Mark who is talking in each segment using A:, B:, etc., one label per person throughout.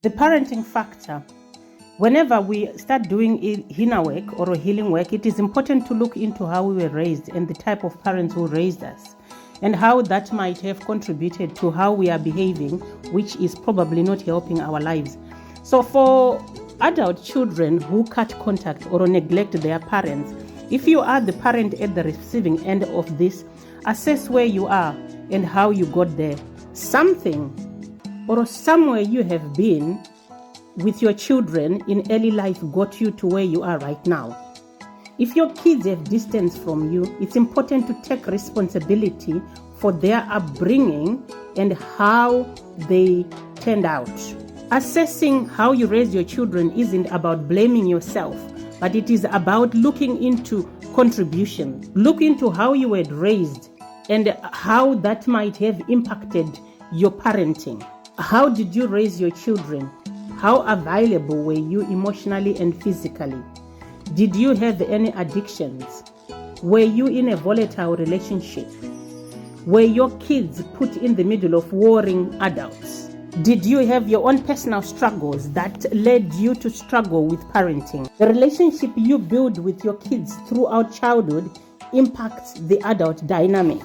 A: The parenting factor. Whenever we start doing inner work or healing work, it is important to look into how we were raised and the type of parents who raised us, and how that might have contributed to how we are behaving, which is probably not helping our lives. So for adult children who cut contact or neglect their parents, if you are the parent at the receiving end of this, assess where you are and how you got there. Something or somewhere you have been with your children in early life got you to where you are right now. If your kids have distance from you, it's important to take responsibility for their upbringing and how they turned out. Assessing how you raise your children isn't about blaming yourself, but it is about looking into contribution. Look into how you were raised and how that might have impacted your parenting. How did you raise your children? How available were you emotionally and physically? Did you have any addictions? Were you in a volatile relationship? Were your kids put in the middle of warring adults? Did you have your own personal struggles that led you to struggle with parenting? The relationship you build with your kids throughout childhood impacts the adult dynamic.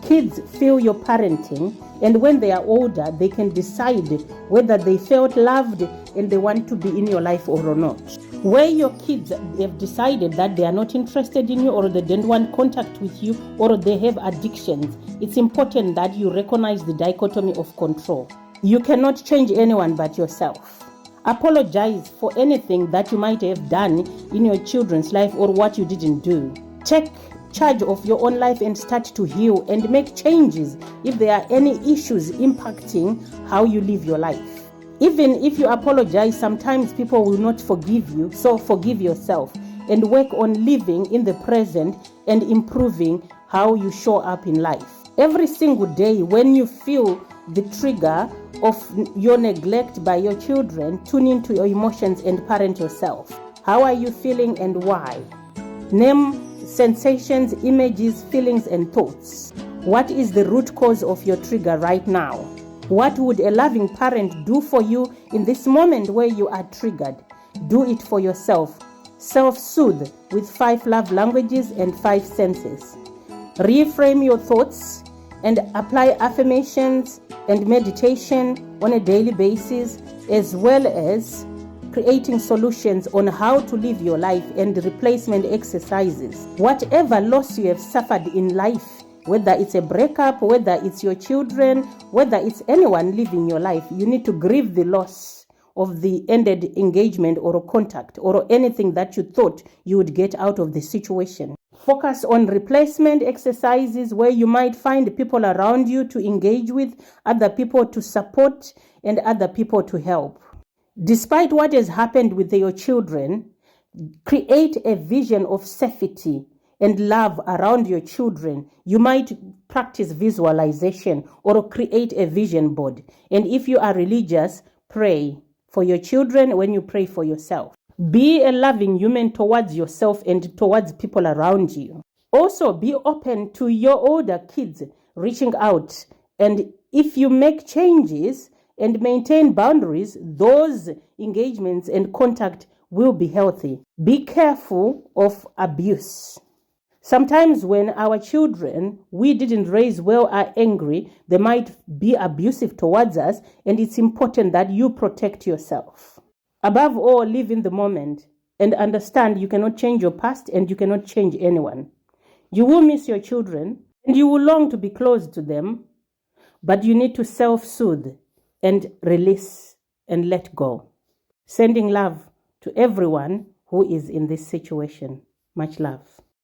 A: Kids feel your parenting, and when they are older, they can decide whether they felt loved and they want to be in your life or not. Where your kids have decided that they are not interested in you, or they don't want contact with you, or they have addictions, it's important that you recognize the dichotomy of control. You cannot change anyone but yourself. Apologize for anything that you might have done in your children's life or what you didn't do. Take charge of your own life and start to heal and make changes if there are any issues impacting how you live your life. Even if you apologize, sometimes people will not forgive you, so forgive yourself and work on living in the present and improving how you show up in life. Every single day when you feel the trigger of your neglect by your children, tune into your emotions and parent yourself. How are you feeling and why? Name sensations, images, feelings, and thoughts. What is the root cause of your trigger right now? What would a loving parent do for you in this moment where you are triggered? Do it for yourself. Self-soothe with 5 love languages and 5 senses. Reframe your thoughts and apply affirmations and meditation on a daily basis, as well as creating solutions on how to live your life and replacement exercises. Whatever loss you have suffered in life, whether it's a breakup, whether it's your children, whether it's anyone living your life, you need to grieve the loss of the ended engagement or contact or anything that you thought you would get out of the situation. Focus on replacement exercises where you might find people around you to engage with, other people to support, and other people to help. Despite what has happened with your children, create a vision of safety and love around your children. You might practice visualization or create a vision board. And if you are religious, pray for your children when you pray for yourself. Be a loving human towards yourself and towards people around you. Also, be open to your older kids reaching out. And if you make changes and maintain boundaries, those engagements and contact will be healthy. Be careful of abuse. Sometimes when our children we didn't raise well are angry, they might be abusive towards us, and it's important that you protect yourself. Above all, live in the moment and understand you cannot change your past and you cannot change anyone. You will miss your children and you will long to be close to them, but you need to self-soothe and release and let go. Sending love to everyone who is in this situation. Much love.